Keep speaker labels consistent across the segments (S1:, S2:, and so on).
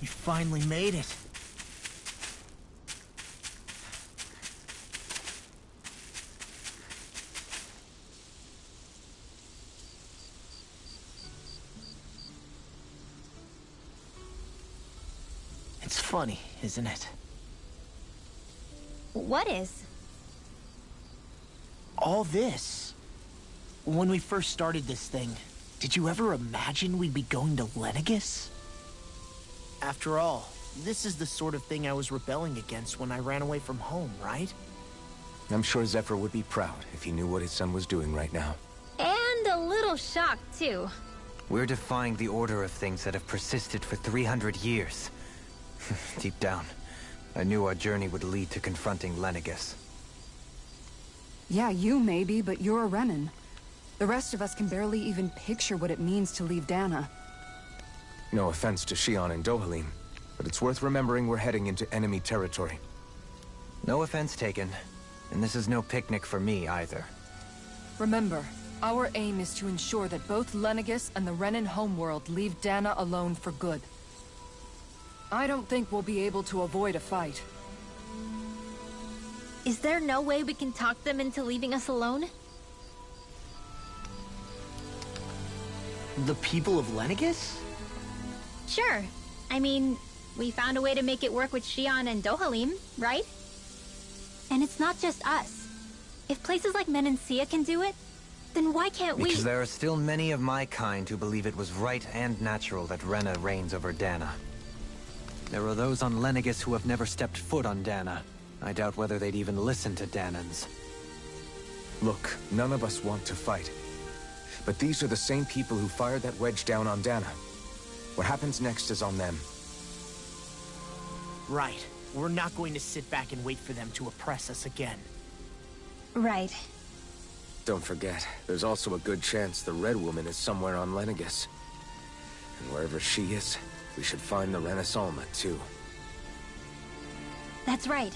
S1: You finally made it. It's funny, isn't it?
S2: What is?
S1: All this. When we first started this thing, did you ever imagine we'd be going to Lenegus? After all, this is the sort of thing I was rebelling against when I ran away from home, right?
S3: I'm sure Zephyr would be proud if he knew what his son was doing right now.
S2: And a little shocked, too.
S4: We're defying the order of things that have persisted for 300 years. Deep down, I knew our journey would lead to confronting Lenegus.
S5: Yeah, you maybe, but you're a Renan. The rest of us can barely even picture what it means to leave Dana.
S3: No offense to Shion and Dohalim, but it's worth remembering we're heading into enemy territory.
S4: No offense taken, and this is no picnic for me either.
S5: Remember, our aim is to ensure that both Lenegus and the Renan homeworld leave Dana alone for good. I don't think we'll be able to avoid a fight.
S2: Is there no way we can talk them into leaving us alone?
S1: The people of Lenegus?
S2: Sure. I mean, we found a way to make it work with Shion and Dohalim, right? And it's not just us. If places like Menancia can do it, then why can't we?
S4: Because there are still many of my kind who believe it was right and natural that Rena reigns over Dana. There are those on Lenegus who have never stepped foot on Dana. I doubt whether they'd even listen to Danans.
S3: Look, none of us want to fight. But these are the same people who fired that wedge down on Dana. What happens next is on them.
S1: Right. We're not going to sit back and wait for them to oppress us again.
S2: Right.
S3: Don't forget, there's also a good chance the Red Woman is somewhere on Lenegus. And wherever she is, we should find the Renaissance too.
S2: That's right.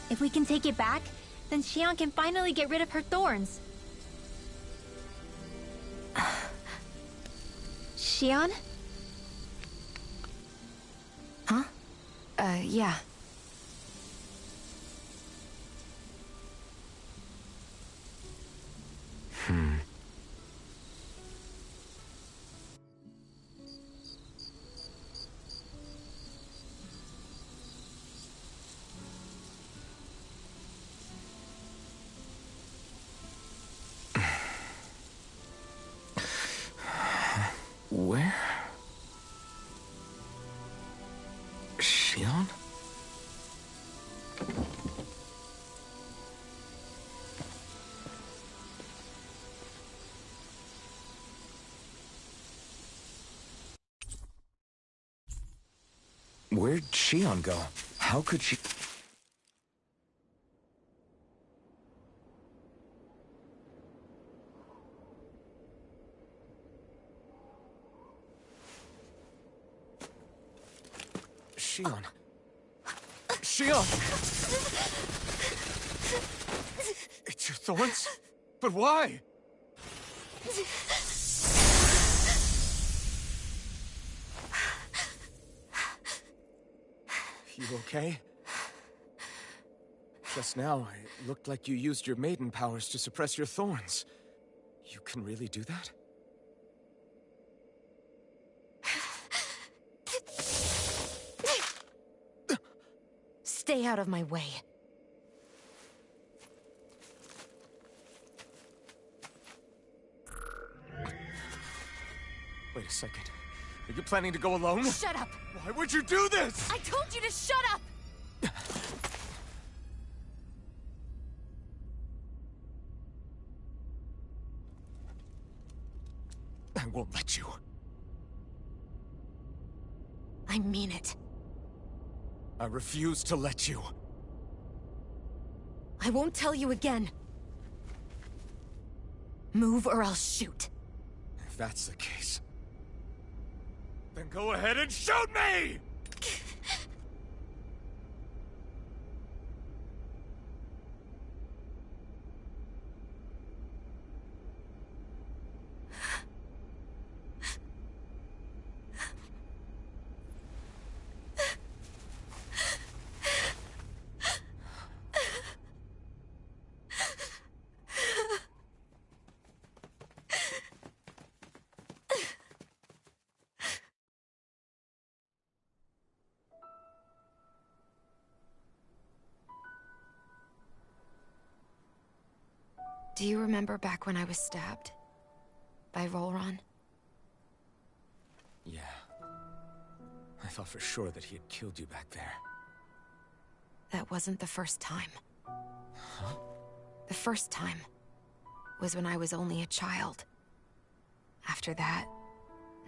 S2: If we can take it back, then Shion can finally get rid of her thorns. Shion?
S5: Huh? Yeah.
S3: Where? Shion? Where'd Shion go? How could she... Shion. Shion! It's your thorns? But why? You okay? Just now, it looked like you used your maiden powers to suppress your thorns. You can really do that?
S5: Stay out of my way.
S3: Wait a second. Are you planning to go alone?
S5: Shut up!
S3: Why would you do this?
S5: I told you to shut up!
S3: I won't let you.
S5: I mean it.
S3: I refuse to let you.
S5: I won't tell you again. Move or I'll shoot.
S3: If that's the case, then go ahead and shoot me!
S6: Do you remember back when I was stabbed? By Rolron?
S3: Yeah. I thought for sure that he had killed you back there.
S6: That wasn't the first time.
S3: Huh?
S6: The first time was when I was only a child. After that,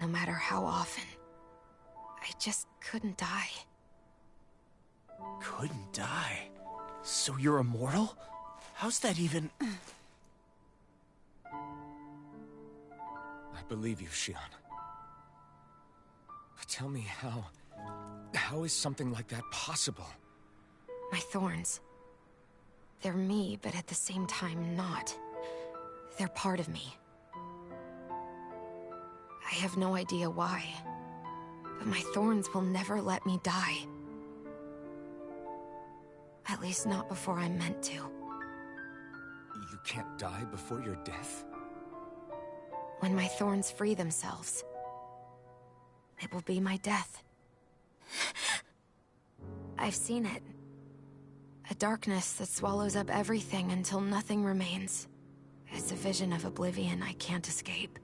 S6: no matter how often, I just couldn't die.
S1: Couldn't die? So you're immortal? How's that even...
S3: I believe you, Shion. But tell me how... How is something like that possible?
S6: My thorns. They're me, but at the same time not. They're part of me. I have no idea why, but my thorns will never let me die. At least not before I'm meant to.
S3: You can't die before your death?
S6: When my thorns free themselves, it will be my death. I've seen it. A darkness that swallows up everything until nothing remains. It's a vision of oblivion I can't escape.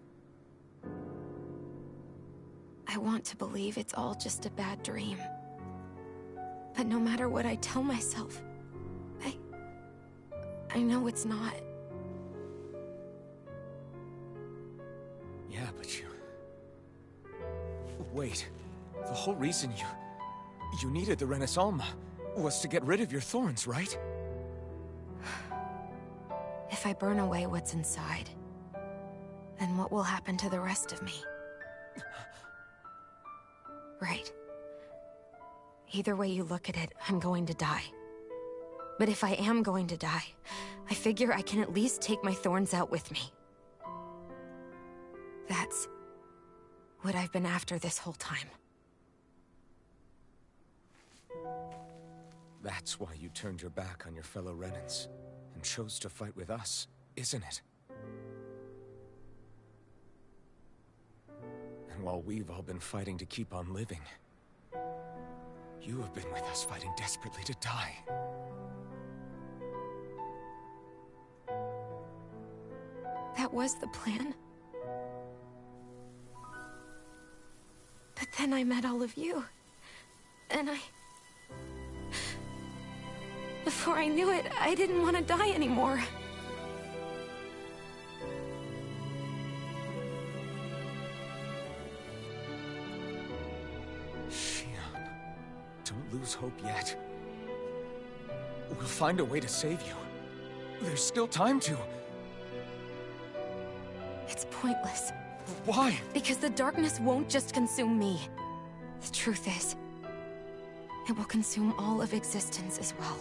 S6: I want to believe it's all just a bad dream. But no matter what I tell myself, I know it's not.
S3: Yeah, but you... Wait. The whole reason you needed the Renaissance was to get rid of your thorns, right?
S6: If I burn away what's inside, then what will happen to the rest of me? Right. Either way you look at it, I'm going to die. But if I am going to die, I figure I can at least take my thorns out with me. That's what I've been after this whole time.
S3: That's why you turned your back on your fellow Renans and chose to fight with us, isn't it? And while we've all been fighting to keep on living, you have been with us fighting desperately to die.
S6: That was the plan. But then I met all of you. And before I knew it, I didn't want to die anymore.
S3: Shion, don't lose hope yet. We'll find a way to save you. There's still time to...
S6: It's pointless.
S3: Why?
S6: Because the darkness won't just consume me. The truth is, it will consume all of existence as well.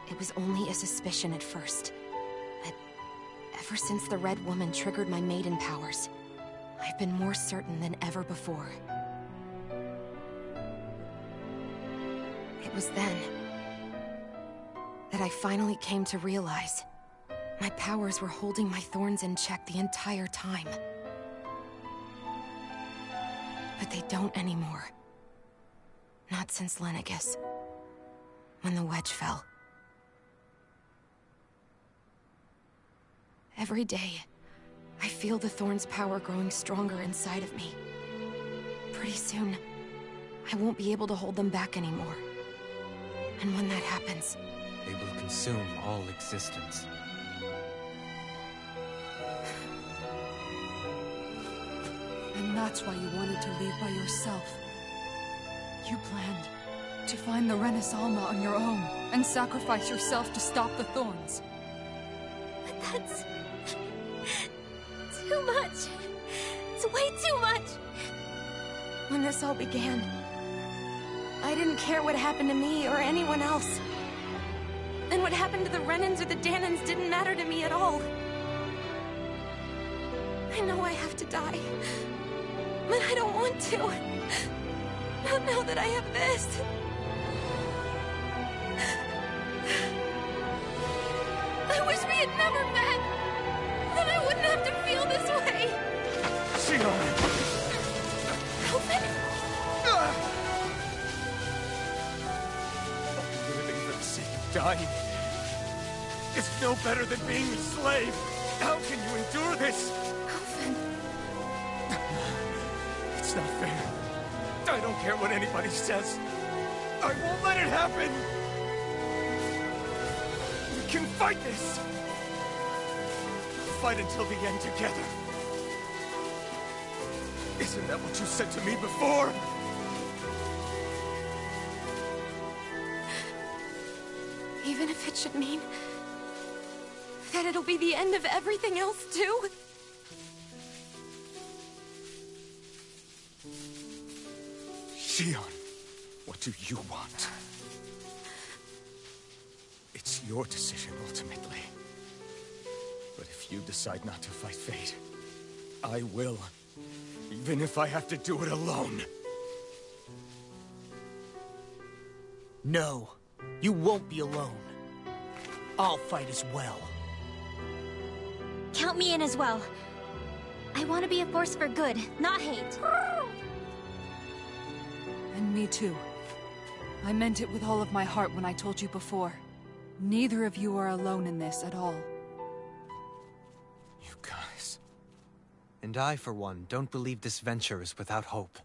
S6: It was only a suspicion at first, but ever since the Red Woman triggered my maiden powers, I've been more certain than ever before. It was then that I finally came to realize my powers were holding my thorns in check the entire time. But they don't anymore. Not since Lenegis, when the wedge fell. Every day, I feel the thorn's power growing stronger inside of me. Pretty soon, I won't be able to hold them back anymore. And when that happens...
S4: They will consume all existence.
S5: And that's why you wanted to leave by yourself. You planned to find the Renaissance on your own and sacrifice yourself to stop the thorns.
S2: But that's... too much. It's way too much.
S6: When this all began, I didn't care what happened to me or anyone else. And what happened to the Renans or the Danans didn't matter to me at all. I know I have to die, but I don't want to. Not now that I have this. I wish we had never met. Then I wouldn't have to feel this way.
S3: Shion!
S6: Help it.
S3: Living for the sake of dying. is no better than being a slave. How can you endure this?
S6: Alvin.
S3: It's not fair. I don't care what anybody says. I won't let it happen! We can fight this! Fight until the end together. Isn't that what you said to me before?
S6: Even if it should mean that it'll be the end of everything else, too?
S3: Shion, what do you want? It's your decision, ultimately. But if you decide not to fight fate, I will. Even if I have to do it alone.
S1: No, you won't be alone. I'll fight as well.
S2: Count me in as well. I want to be a force for good, not hate.
S5: And me too. I meant it with all of my heart when I told you before. Neither of you are alone in this at all.
S3: You guys...
S4: And I, for one, don't believe this venture is without hope.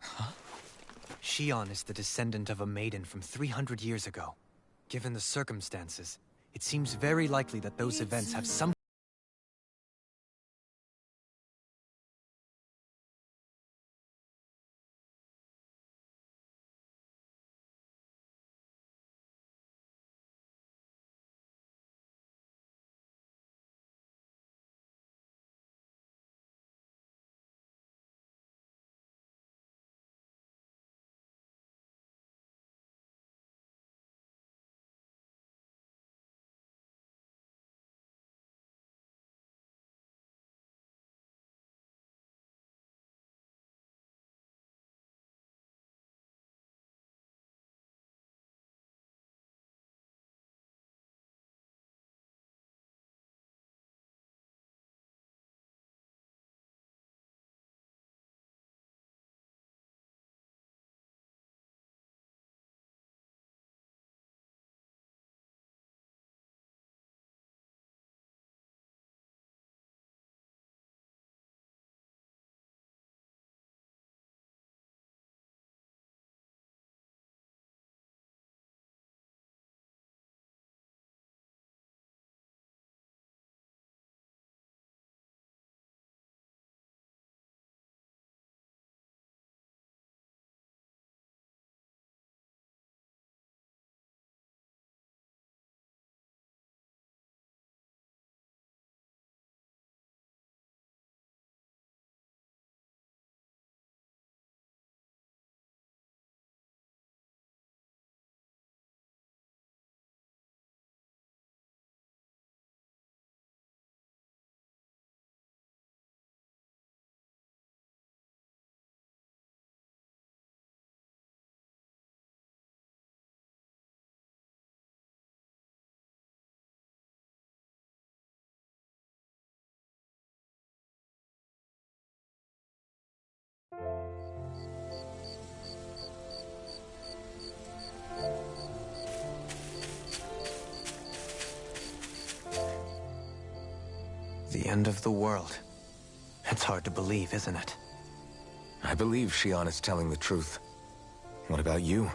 S3: Huh?
S4: Shion is the descendant of a maiden from 300 years ago. Given the circumstances, it seems very likely that those events have some... The end of the world. It's hard to believe, isn't it?
S3: I believe Shion is telling the truth. What about you?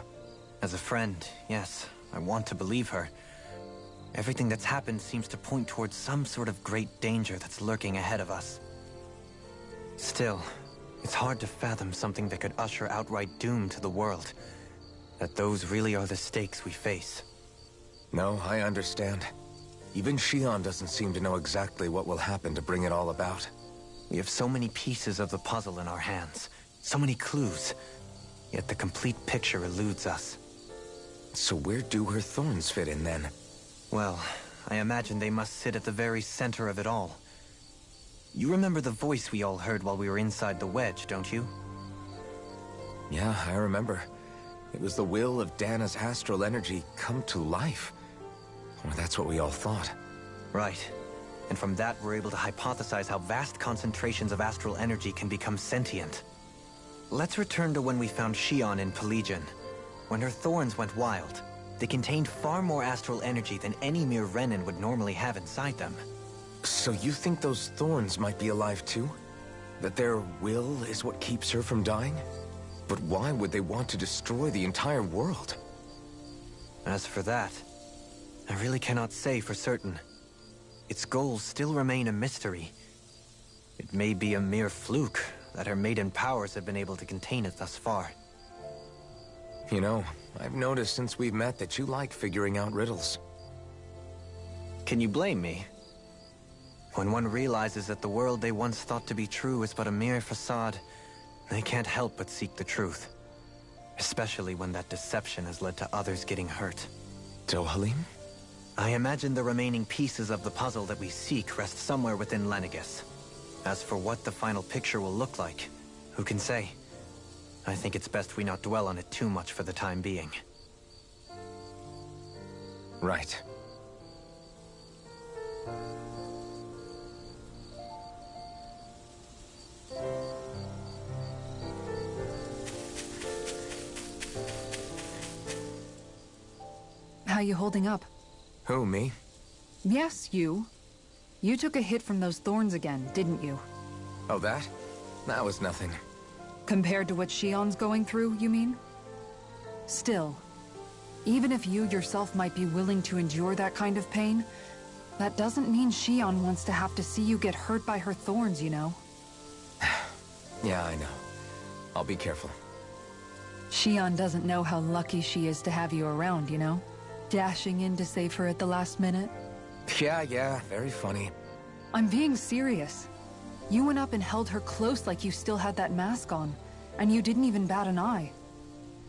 S4: As a friend, yes, I want to believe her. Everything that's happened seems to point towards some sort of great danger that's lurking ahead of us. Still, it's hard to fathom something that could usher outright doom to the world. That those really are the stakes we face.
S3: No, I understand. Even Shion doesn't seem to know exactly what will happen to bring it all about.
S4: We have so many pieces of the puzzle in our hands, so many clues, yet the complete picture eludes us.
S3: So where do her thorns fit in, then?
S4: Well, I imagine they must sit at the very center of it all. You remember the voice we all heard while we were inside the wedge, don't you?
S3: Yeah, I remember. It was the will of Dana's astral energy come to life. Or that's what we all thought.
S4: Right. And from that, we're able to hypothesize how vast concentrations of astral energy can become sentient. Let's return to when we found Shion in Pelagian, when her thorns went wild. They contained far more astral energy than any mere Renin would normally have inside them.
S3: So you think those thorns might be alive too? That their will is what keeps her from dying? But why would they want to destroy the entire world?
S4: As for that, I really cannot say for certain. Its goals still remain a mystery. It may be a mere fluke that her maiden powers have been able to contain it thus far.
S3: You know, I've noticed since we've met that you like figuring out riddles.
S4: Can you blame me? When one realizes that the world they once thought to be true is but a mere facade, they can't help but seek the truth. Especially when that deception has led to others getting hurt.
S3: Dohalim?
S4: I imagine the remaining pieces of the puzzle that we seek rest somewhere within Lenegis. As for what the final picture will look like, who can say? I think it's best we not dwell on it too much for the time being.
S3: Right.
S5: How you holding up?
S3: Who, me?
S5: Yes, you. You took a hit from those thorns again, didn't you?
S3: Oh, that? That was nothing.
S5: Compared to what Shion's going through, you mean? Still, even if you yourself might be willing to endure that kind of pain, that doesn't mean Shion wants to have to see you get hurt by her thorns, you know?
S3: Yeah, I know. I'll be careful.
S5: Shion doesn't know how lucky she is to have you around, you know? Dashing in to save her at the last minute.
S3: Yeah, very funny.
S5: I'm being serious. You went up and held her close like you still had that mask on, and you didn't even bat an eye.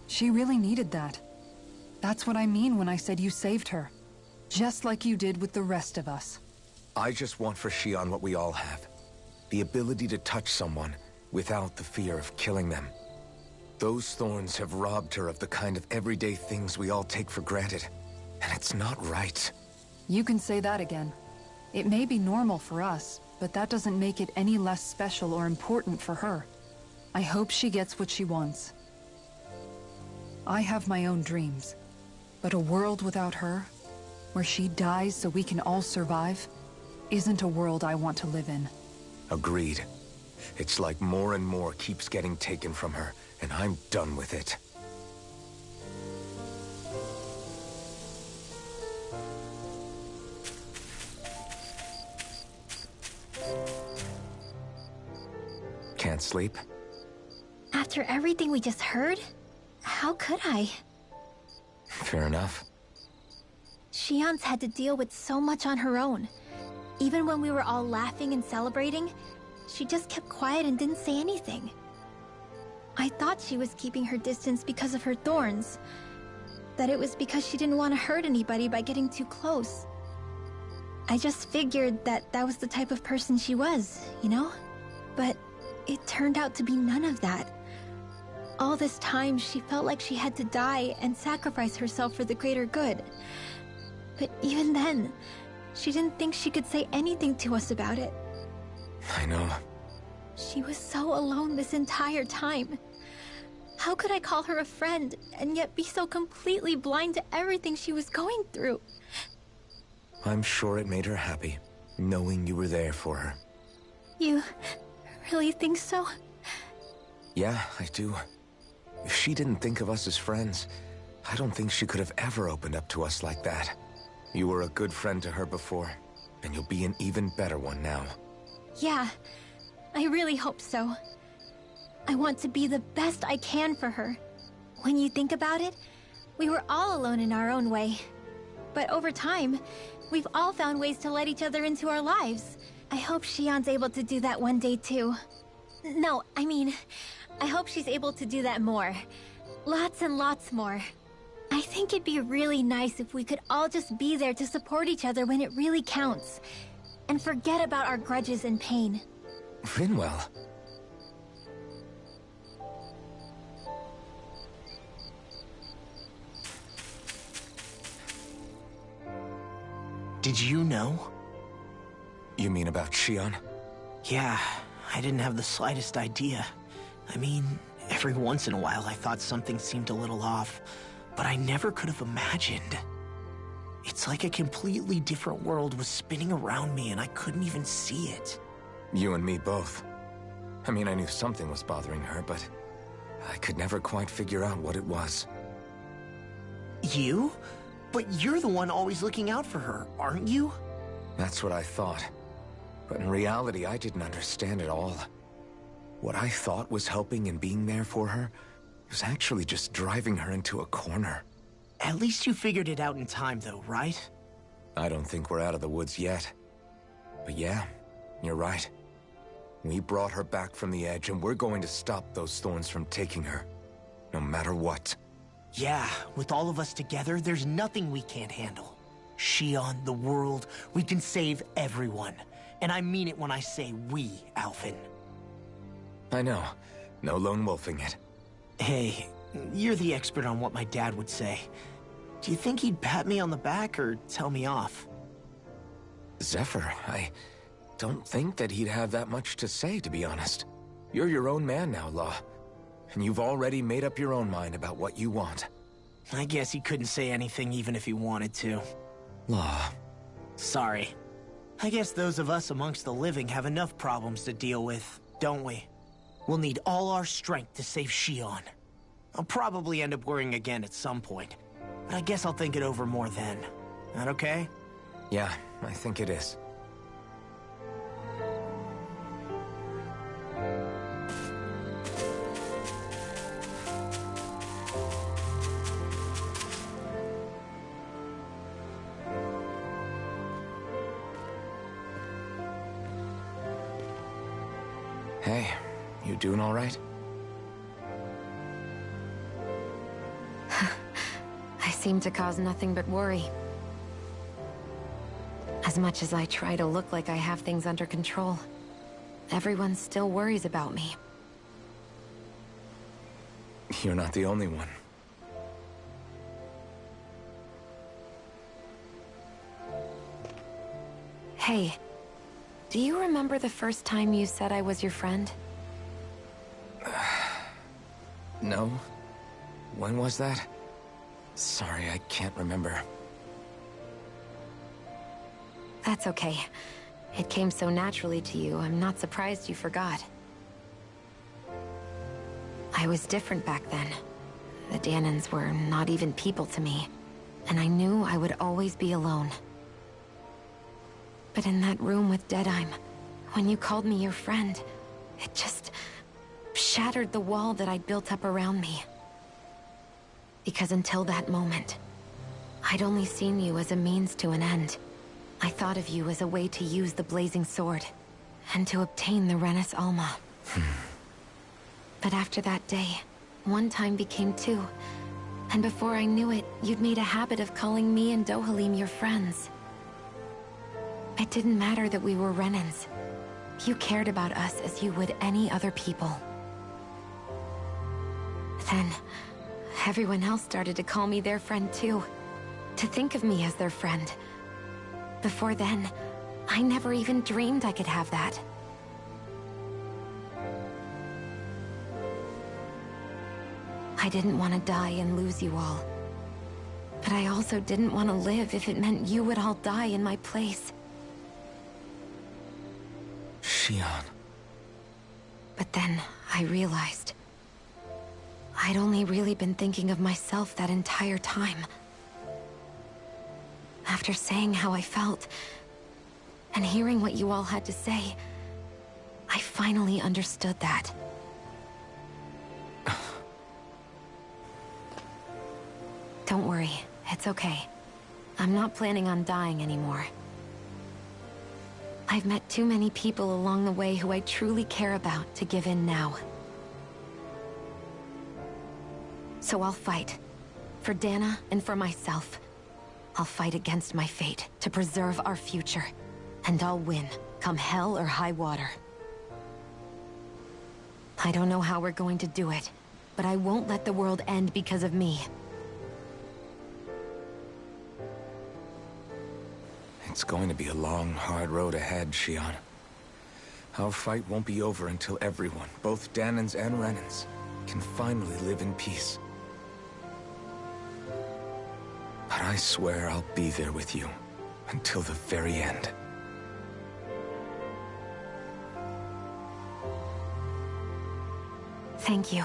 S5: She really needed that. That's what I mean when I said you saved her. Just like you did with the rest of us.
S3: I just want for Shion what we all have. The ability to touch someone without the fear of killing them. Those thorns have robbed her of the kind of everyday things we all take for granted. And it's not right.
S5: You can say that again. It may be normal for us, but that doesn't make it any less special or important for her. I hope she gets what she wants. I have my own dreams, but a world without her, where she dies so we can all survive, isn't a world I want to live in.
S3: Agreed. It's like more and more keeps getting taken from her, and I'm done with it. Can't sleep?
S2: After everything we just heard, how could I?
S3: Fair enough.
S2: Shion's had to deal with so much on her own. Even when we were all laughing and celebrating, she just kept quiet and didn't say anything. I thought she was keeping her distance because of her thorns. That it was because she didn't want to hurt anybody by getting too close. I just figured that that was the type of person she was, you know? But it turned out to be none of that. All this time, she felt like she had to die and sacrifice herself for the greater good. But even then, she didn't think she could say anything to us about it.
S3: I know.
S2: She was so alone this entire time. How could I call her a friend and yet be so completely blind to everything she was going through?
S3: I'm sure it made her happy, knowing you were there for her.
S2: You really think so?
S3: Yeah, I do. If she didn't think of us as friends, I don't think she could have ever opened up to us like that. You were a good friend to her before, and you'll be an even better one now.
S2: Yeah, I really hope so. I want to be the best I can for her. When you think about it, we were all alone in our own way. But over time, we've all found ways to let each other into our lives. I hope Shion's able to do that one day too. No, I mean, I hope she's able to do that more. Lots and lots more. I think it'd be really nice if we could all just be there to support each other when it really counts. And forget about our grudges and pain.
S3: Rinwell.
S1: Did you know?
S3: You mean about Shion?
S1: Yeah, I didn't have the slightest idea. I mean, every once in a while I thought something seemed a little off. but I never could have imagined. It's like a completely different world was spinning around me and I couldn't even see it.
S3: You and me both. I mean, I knew something was bothering her, but I could never quite figure out what it was.
S1: You? But you're the one always looking out for her, aren't you?
S3: That's what I thought. But in reality, I didn't understand it all. What I thought was helping and being there for her was actually just driving her into a corner.
S1: At least you figured it out in time, though, right?
S3: I don't think we're out of the woods yet. But yeah, you're right. We brought her back from the edge, and we're going to stop those thorns from taking her. No matter what.
S1: Yeah, with all of us together, there's nothing we can't handle. Shion, the world, we can save everyone. And I mean it when I say we, Alphen.
S3: I know. No lone wolfing it.
S1: Hey, you're the expert on what my dad would say. Do you think he'd pat me on the back or tell me off?
S3: Zephyr, I don't think that he'd have that much to say, to be honest. You're your own man now, Law. And you've already made up your own mind about what you want.
S1: I guess he couldn't say anything even if he wanted to.
S3: Law.
S1: Sorry. I guess those of us amongst the living have enough problems to deal with, don't we? We'll need all our strength to save Shion. I'll probably end up worrying again at some point, but I guess I'll think it over more then. That okay?
S3: Yeah, I think it is. Hey, you doing all right?
S6: I seem to cause nothing but worry. As much as I try to look like I have things under control, everyone still worries about me.
S3: You're not the only one.
S6: Hey, do you remember the first time you said I was your friend?
S3: No? When was that? Sorry, I can't remember.
S6: That's okay. It came so naturally to you, I'm not surprised you forgot. I was different back then. The Danans were not even people to me, and I knew I would always be alone. But in that room with Deadheim, when you called me your friend, it just shattered the wall that I'd built up around me. Because until that moment, I'd only seen you as a means to an end. I thought of you as a way to use the blazing sword, and to obtain the Renis Alma. But after that day, one time became two, and before I knew it, you'd made a habit of calling me and Dohalim your friends. It didn't matter that we were Renins. You cared about us as you would any other people. Then, everyone else started to call me their friend too. To think of me as their friend. Before then, I never even dreamed I could have that. I didn't want to die and lose you all. But I also didn't want to live if it meant you would all die in my place.
S3: Shion.
S6: But then, I realized I'd only really been thinking of myself that entire time. After saying how I felt, and hearing what you all had to say, I finally understood that. Don't worry, it's okay. I'm not planning on dying anymore. I've met too many people along the way who I truly care about to give in now. So I'll fight. For Dana and for myself. I'll fight against my fate to preserve our future. And I'll win, come hell or high water. I don't know how we're going to do it, but I won't let the world end because of me.
S3: It's going to be a long, hard road ahead, Shion. Our fight won't be over until everyone, both Danans and Renins, can finally live in peace. But I swear I'll be there with you until the very end.
S6: Thank you.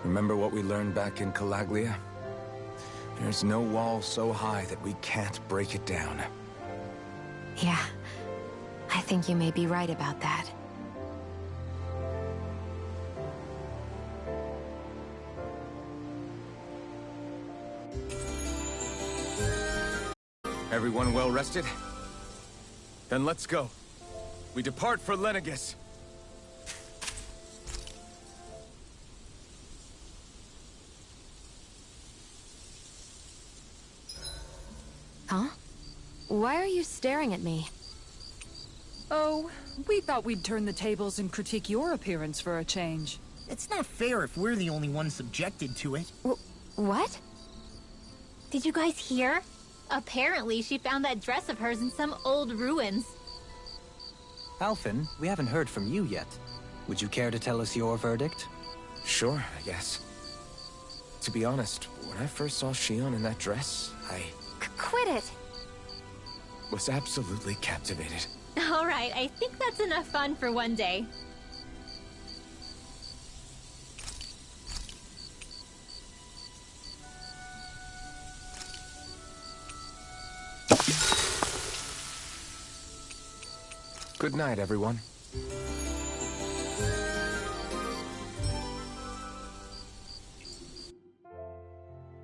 S3: Remember what we learned back in Calaglia? There's no wall so high that we can't break it down.
S6: Yeah. I think you may be right about that.
S3: Everyone well rested? Then let's go. We depart for Lenegis.
S6: Huh? Why are you staring at me?
S5: Oh, we thought we'd turn the tables and critique your appearance for a change.
S1: It's not fair if we're the only ones subjected to it.
S6: What?
S2: Did you guys hear? Apparently, she found that dress of hers in some old ruins.
S4: Alphen, we haven't heard from you yet. Would you care to tell us your verdict?
S3: Sure, I guess. To be honest, when I first saw Shion in that dress, I
S2: Quit it!
S3: was absolutely captivated.
S2: Alright, I think that's enough fun for one day.
S3: Good night, everyone.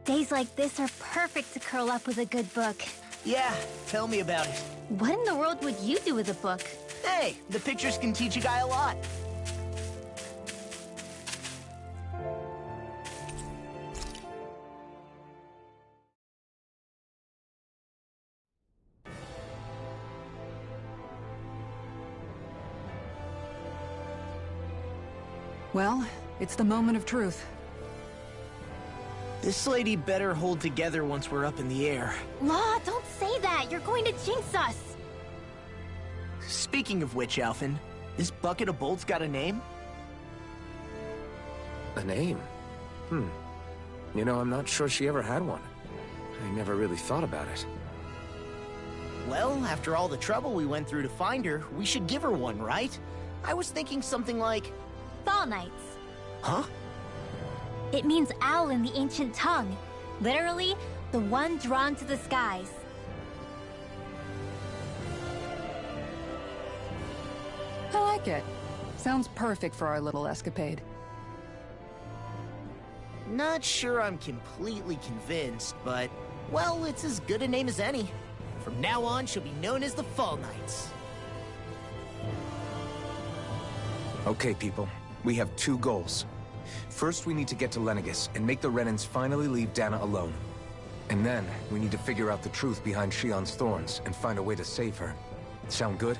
S2: Days like this are perfect to curl up with a good book.
S1: Yeah, tell me about it.
S2: What in the world would you do with a book?
S1: Hey, the pictures can teach a guy a lot.
S5: Well, it's the moment of truth.
S1: This lady better hold together once we're up in the air.
S2: Law, don't say that! You're going to jinx us!
S1: Speaking of which, Alphen, this bucket of bolts got a name?
S3: A name? You know, I'm not sure she ever had one. I never really thought about it.
S1: Well, after all the trouble we went through to find her, we should give her one, right? I was thinking something like...
S2: Fall Nights.
S1: Huh?
S2: It means owl in the ancient tongue. Literally, the one drawn to the skies.
S5: I like it. Sounds perfect for our little escapade.
S1: Not sure I'm completely convinced, but... well, it's as good a name as any. From now on, she'll be known as the Fall Knights.
S3: Okay, people. We have two goals. First, we need to get to Lenegis and make the Renans finally leave Dana alone. And then, we need to figure out the truth behind Shion's thorns and find a way to save her. Sound good?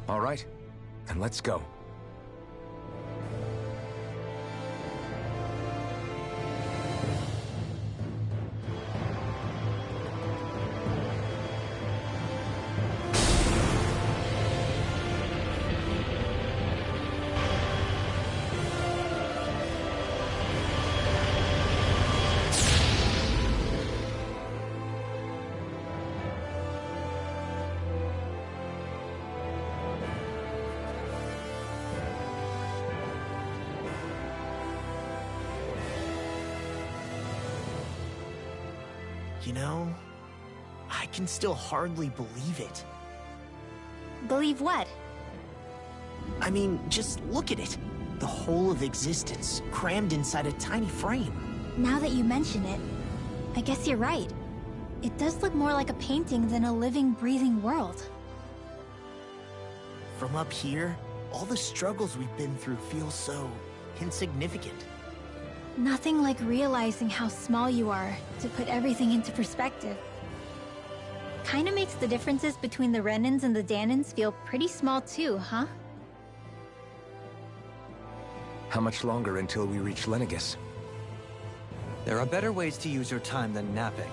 S3: All right, then let's go.
S1: You know, I can still hardly believe it.
S2: Believe what?
S1: I mean, just look at it. The whole of existence, crammed inside a tiny frame.
S2: Now that you mention it, I guess you're right. It does look more like a painting than a living, breathing world.
S1: From up here, all the struggles we've been through feel so insignificant.
S2: Nothing like realizing how small you are to put everything into perspective. Kinda makes the differences between the Renans and the Danans feel pretty small too, huh?
S3: How much longer until we reach Lenegis?
S4: There are better ways to use your time than napping.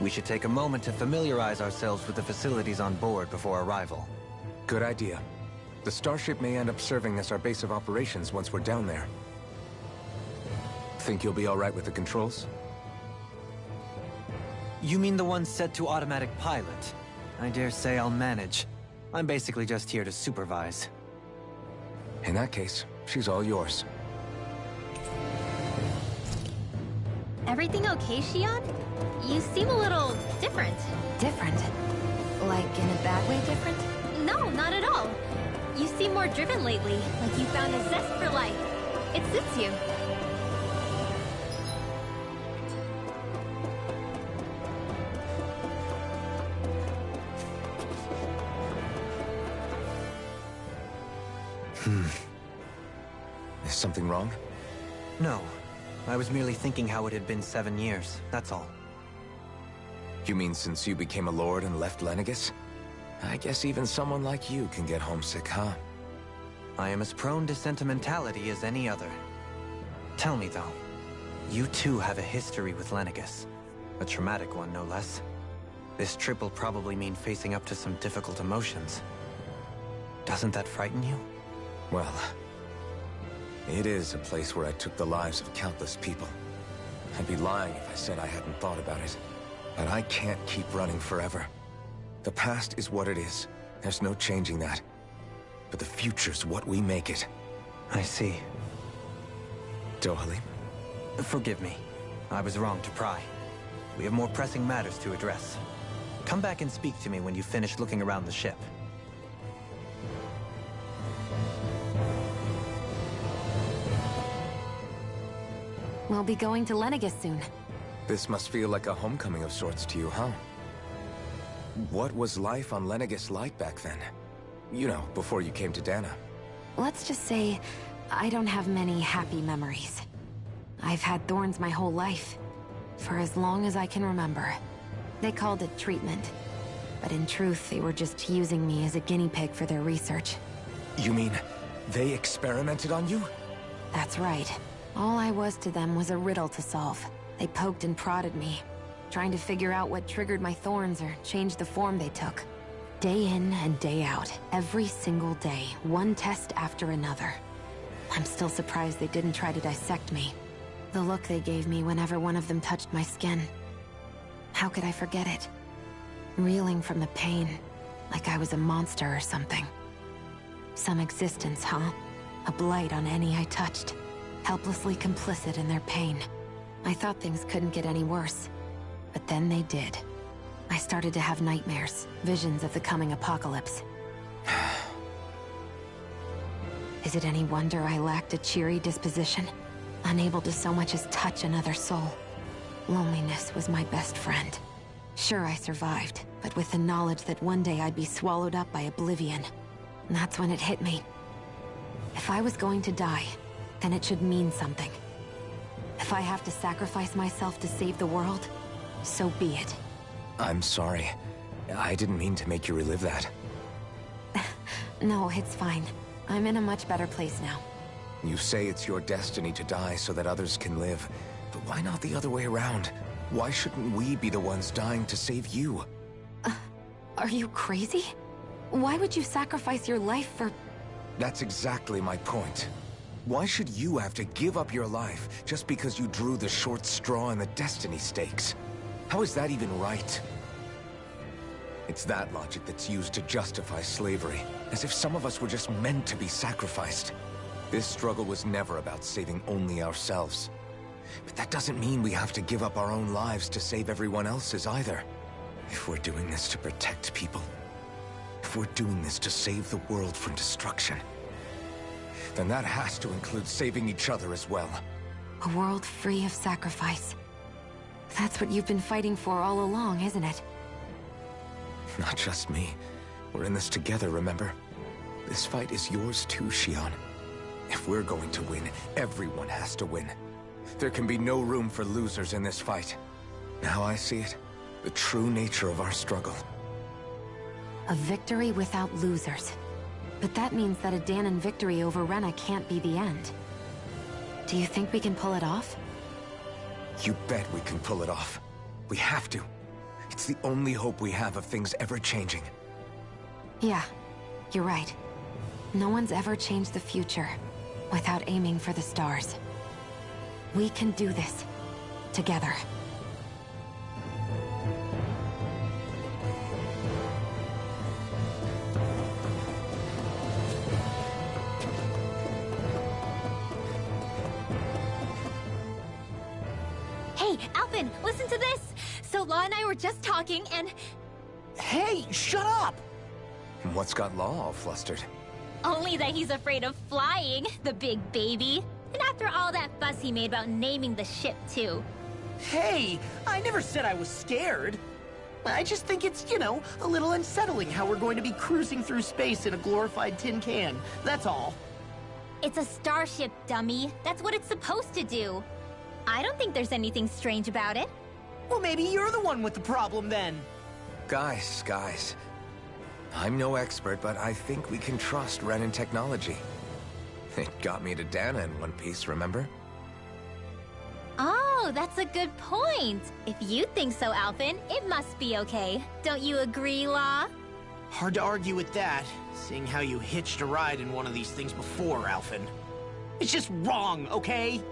S4: We should take a moment to familiarize ourselves with the facilities on board before arrival.
S3: Good idea. The starship may end up serving as our base of operations once we're down there. Think you'll be all right with the controls?
S4: You mean the one set to automatic pilot? I dare say I'll manage. I'm basically just here to supervise.
S3: In that case, she's all yours.
S2: Everything okay, Shion? You seem a little different.
S6: Different? Like in a bad way different?
S2: No, not at all. You seem more driven lately, like you found a zest for life. It suits you.
S3: Is something wrong?
S4: No. I was merely thinking how it had been 7 years, that's all.
S3: You mean since you became a lord and left Lenegis? I guess even someone like you can get homesick, huh?
S4: I am as prone to sentimentality as any other. Tell me though, you too have a history with Lenegis. A traumatic one, no less. This trip will probably mean facing up to some difficult emotions. Doesn't that frighten you?
S3: Well, it is a place where I took the lives of countless people. I'd be lying if I said I hadn't thought about it. But I can't keep running forever. The past is what it is. There's no changing that. But the future's what we make it.
S4: I see.
S3: Dohalim?
S4: Forgive me. I was wrong to pry. We have more pressing matters to address. Come back and speak to me when you finish looking around the ship.
S6: We'll be going to Lenegis soon.
S3: This must feel like a homecoming of sorts to you, huh? What was life on Lenegis like back then? You know, before you came to Dana.
S6: Let's just say, I don't have many happy memories. I've had thorns my whole life. For as long as I can remember. They called it treatment. But in truth, they were just using me as a guinea pig for their research.
S3: You mean, they experimented on you?
S6: That's right. All I was to them was a riddle to solve. They poked and prodded me, trying to figure out what triggered my thorns or changed the form they took. Day in and day out, every single day, one test after another. I'm still surprised they didn't try to dissect me. The look they gave me whenever one of them touched my skin. How could I forget it? Reeling from the pain, like I was a monster or something. Some existence, huh? A blight on any I touched. Helplessly complicit in their pain. I thought things couldn't get any worse. But then they did. I started to have nightmares, visions of the coming apocalypse. Is it any wonder I lacked a cheery disposition? Unable to so much as touch another soul. Loneliness was my best friend. Sure, I survived, but with the knowledge that one day I'd be swallowed up by oblivion. And that's when it hit me. If I was going to die, then it should mean something. If I have to sacrifice myself to save the world, so be it.
S3: I'm sorry. I didn't mean to make you relive that.
S6: No, it's fine. I'm in a much better place now.
S3: You say it's your destiny to die so that others can live. But why not the other way around? Why shouldn't we be the ones dying to save you?
S6: Are you crazy? Why would you sacrifice your life for...
S3: That's exactly my point. Why should you have to give up your life just because you drew the short straw in the destiny stakes? How is that even right? It's that logic that's used to justify slavery, as if some of us were just meant to be sacrificed. This struggle was never about saving only ourselves. But that doesn't mean we have to give up our own lives to save everyone else's either. If we're doing this to protect people, if we're doing this to save the world from destruction, then that has to include saving each other as well.
S6: A world free of sacrifice. That's what you've been fighting for all along, isn't it?
S3: Not just me. We're in this together, remember? This fight is yours too, Shion. If we're going to win, everyone has to win. There can be no room for losers in this fight. Now I see it. The true nature of our struggle.
S6: A victory without losers. But that means that a Danon victory over Rena can't be the end. Do you think we can pull it off?
S3: You bet we can pull it off. We have to. It's the only hope we have of things ever changing.
S6: Yeah, you're right. No one's ever changed the future without aiming for the stars. We can do this together.
S2: Hey, Alphen, listen to this! So Law and I were just talking and...
S1: Hey, shut up!
S3: What's got Law all flustered?
S2: Only that he's afraid of flying, the big baby. And after all that fuss he made about naming the ship, too.
S1: Hey, I never said I was scared. I just think it's, you know, a little unsettling how we're going to be cruising through space in a glorified tin can. That's all.
S2: It's a starship, dummy. That's what it's supposed to do. I don't think there's anything strange about it.
S1: Well, maybe you're the one with the problem then.
S3: Guys. I'm no expert, but I think we can trust Renan technology. It got me to Dana in one piece, remember?
S2: Oh, that's a good point. If you think so, Alphen, it must be okay. Don't you agree, Law?
S1: Hard to argue with that, seeing how you hitched a ride in one of these things before, Alphen. It's just wrong, okay?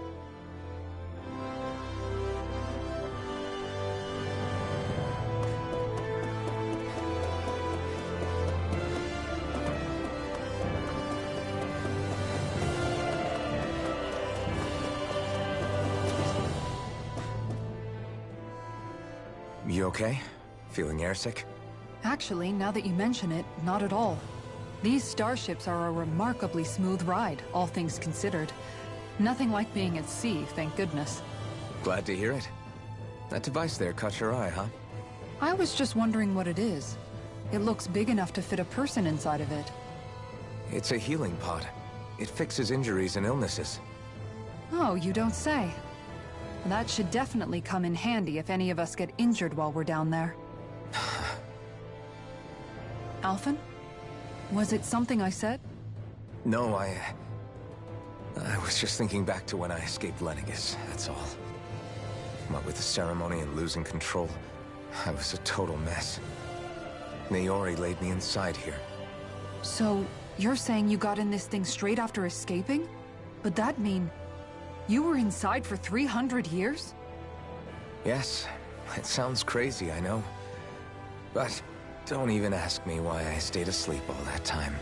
S3: You okay? Feeling airsick?
S5: Actually, now that you mention it, not at all. These starships are a remarkably smooth ride, all things considered. Nothing like being at sea, thank goodness.
S3: Glad to hear it. That device there caught your eye, huh?
S5: I was just wondering what it is. It looks big enough to fit a person inside of it.
S3: It's a healing pod. It fixes injuries and illnesses.
S5: Oh, you don't say. That should definitely come in handy if any of us get injured while we're down there. Alphen? Was it something I said?
S3: No, I was just thinking back to when I escaped Lenegis, that's all. What with the ceremony and losing control, I was a total mess. Naori laid me inside here.
S5: So, you're saying you got in this thing straight after escaping? But that'd mean... you were inside for 300 years?
S3: Yes, it sounds crazy, I know. But don't even ask me why I stayed asleep all that time.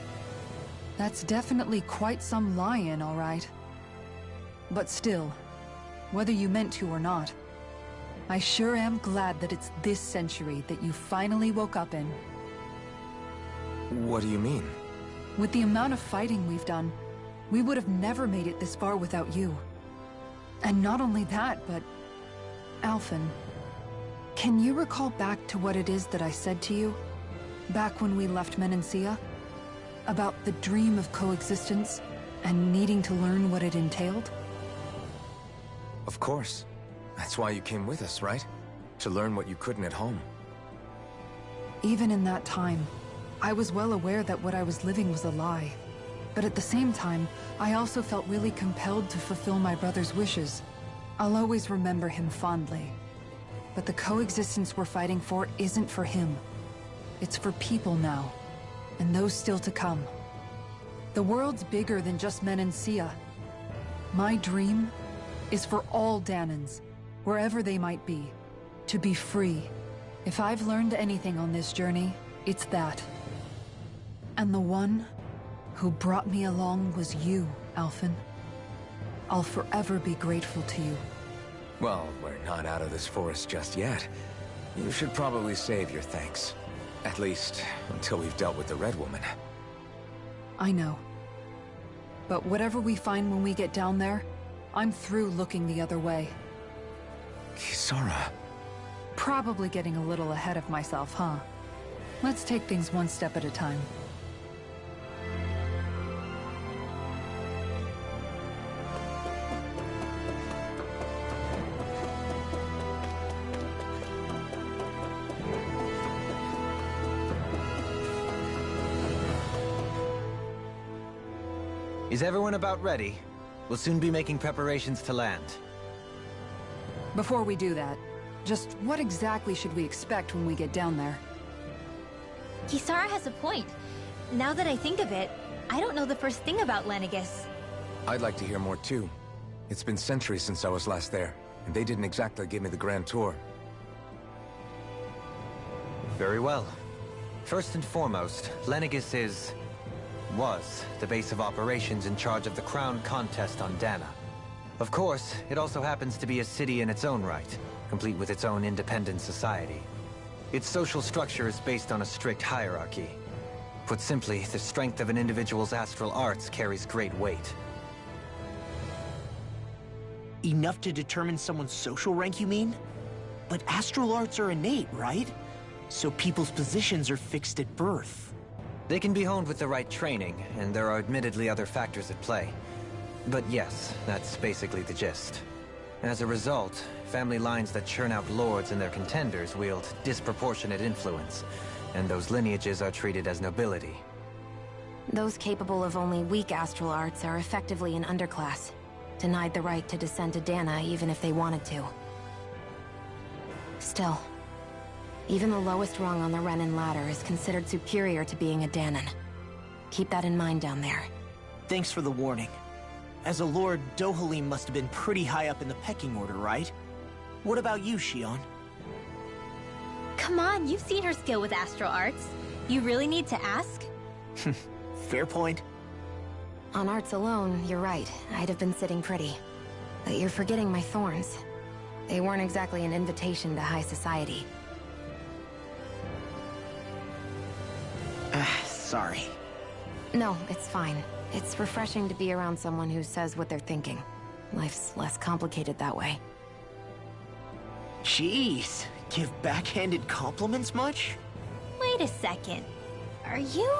S5: That's definitely quite some lie-in, all right. But still, whether you meant to or not, I sure am glad that it's this century that you finally woke up in.
S3: What do you mean?
S5: With the amount of fighting we've done, we would have never made it this far without you. And not only that, but... Alphen, can you recall back to what it is that I said to you? Back when we left Menancia? About the dream of coexistence, and needing to learn what it entailed?
S3: Of course. That's why you came with us, right? To learn what you couldn't at home.
S5: Even in that time, I was well aware that what I was living was a lie. But at the same time, I also felt really compelled to fulfill my brother's wishes. I'll always remember him fondly. But the coexistence we're fighting for isn't for him. It's for people now, and those still to come. The world's bigger than just Menancia. My dream is for all Danans, wherever they might be, to be free. If I've learned anything on this journey, it's that. And the one who brought me along was you, Alphen. I'll forever be grateful to you.
S3: Well, we're not out of this forest just yet. You should probably save your thanks. At least, until we've dealt with the Red Woman.
S5: I know. But whatever we find when we get down there, I'm through looking the other way.
S3: Kisara.
S5: Probably getting a little ahead of myself, huh? Let's take things one step at a time.
S4: Is everyone about ready? We'll soon be making preparations to land.
S5: Before we do that, just what exactly should we expect when we get down there?
S2: Kisara has a point. Now that I think of it, I don't know the first thing about Lenegis.
S3: I'd like to hear more too. It's been centuries since I was last there, and they didn't exactly give me the grand tour.
S4: Very well. First and foremost, Lenegis was the base of operations in charge of the crown contest on Dana. Of course, it also happens to be a city in its own right, complete with its own independent society. Its social structure is based on a strict hierarchy. Put simply, the strength of an individual's astral arts carries great weight.
S1: Enough to determine someone's social rank, you mean? But astral arts are innate, right? So people's positions are fixed at birth.
S4: They can be honed with the right training, and there are admittedly other factors at play. But yes, that's basically the gist. As a result, family lines that churn out lords and their contenders wield disproportionate influence, and those lineages are treated as nobility.
S6: Those capable of only weak astral arts are effectively an underclass, denied the right to descend to Dana even if they wanted to. Still, even the lowest rung on the Renan ladder is considered superior to being a Danan. Keep that in mind down there.
S1: Thanks for the warning. As a lord, Dohalim must have been pretty high up in the pecking order, right? What about you, Shion?
S2: Come on, you've seen her skill with astral arts. You really need to ask?
S1: Fair point.
S6: On arts alone, you're right. I'd have been sitting pretty. But you're forgetting my thorns. They weren't exactly an invitation to high society.
S1: Sorry.
S6: No, it's fine. It's refreshing to be around someone who says what they're thinking. Life's less complicated that way.
S1: Jeez, give backhanded compliments much?
S2: Wait a second. Are you?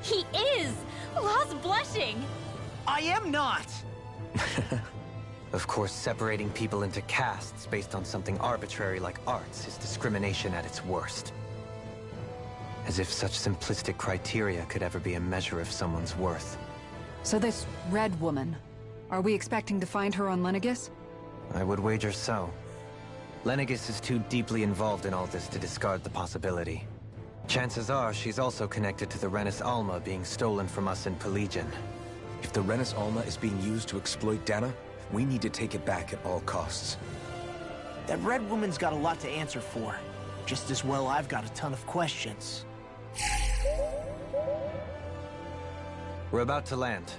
S2: He is! Lost blushing!
S1: I am not!
S4: Of course, separating people into castes based on something arbitrary like arts is discrimination at its worst. As if such simplistic criteria could ever be a measure of someone's worth.
S5: So this red woman, are we expecting to find her on Lenegis?
S4: I would wager so. Lenegis is too deeply involved in all this to discard the possibility. Chances are she's also connected to the Renis Alma being stolen from us in Pelegion.
S3: If the Renis Alma is being used to exploit Dana, we need to take it back at all costs.
S1: That red woman's got a lot to answer for. Just as well I've got a ton of questions.
S4: We're about to land.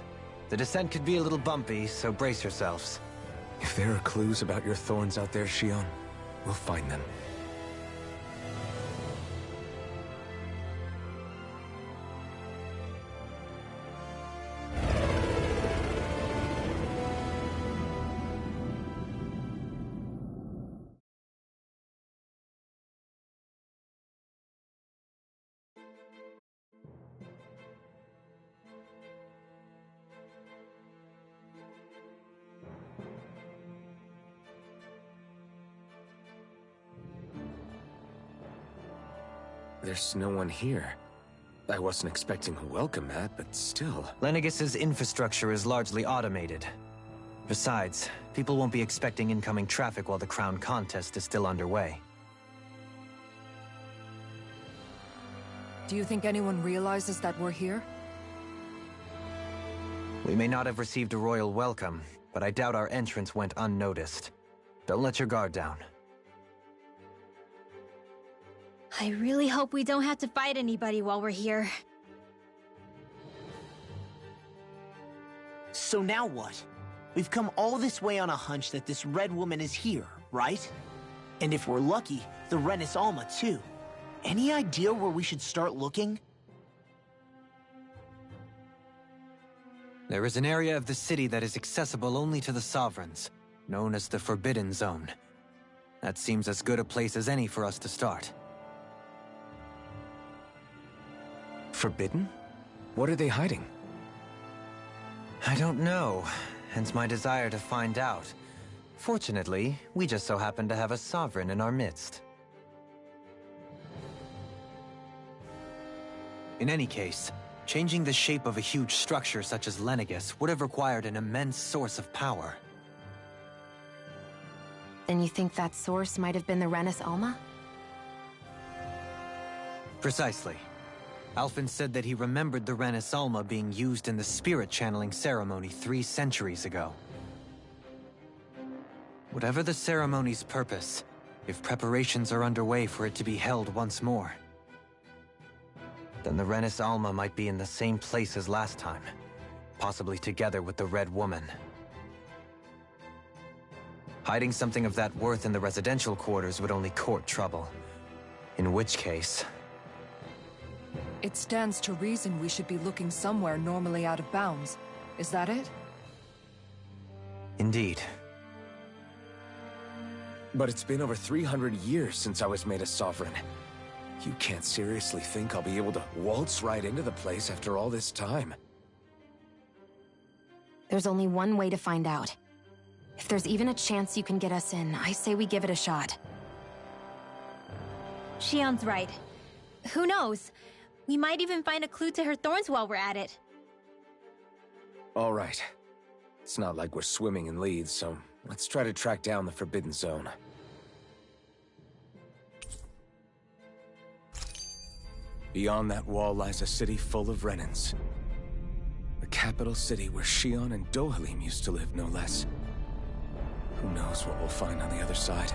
S4: The descent could be a little bumpy, so brace yourselves.
S3: If there are clues about your thorns out there, Shion, we'll find them. There's no one here. I wasn't expecting a welcome mat, but still.
S4: Lenegis's infrastructure is largely automated. Besides, people won't be expecting incoming traffic while the crown contest is still underway.
S5: Do you think anyone realizes that we're here?
S4: We may not have received a royal welcome, but I doubt our entrance went unnoticed. Don't let your guard down.
S2: I really hope we don't have to fight anybody while we're here.
S1: So now what? We've come all this way on a hunch that this red woman is here, right? And if we're lucky, the Renis Alma too. Any idea where we should start looking?
S4: There is an area of the city that is accessible only to the Sovereigns, known as the Forbidden Zone. That seems as good a place as any for us to start.
S3: Forbidden? What are they hiding?
S4: I don't know, hence my desire to find out. Fortunately, we just so happen to have a Sovereign in our midst. In any case, changing the shape of a huge structure such as Lenegis would have required an immense source of power.
S6: Then you think that source might have been the Renis Alma?
S4: Precisely. Alphen said that he remembered the Renis Alma being used in the spirit channeling ceremony 3 centuries ago. Whatever the ceremony's purpose, if preparations are underway for it to be held once more, then the Renis Alma might be in the same place as last time, possibly together with the Red Woman. Hiding something of that worth in the residential quarters would only court trouble. In which case...
S5: It stands to reason we should be looking somewhere normally out of bounds. Is that it?
S4: Indeed.
S3: But it's been over 300 years since I was made a sovereign. You can't seriously think I'll be able to waltz right into the place after all this time.
S6: There's only one way to find out. If there's even a chance you can get us in, I say we give it a shot.
S2: Shion's right. Who knows? We might even find a clue to her thorns while we're at it.
S3: All right. It's not like we're swimming in leads, so let's try to track down the Forbidden Zone. Beyond that wall lies a city full of Renans. The capital city where Shion and Dohalim used to live, no less. Who knows what we'll find on the other side?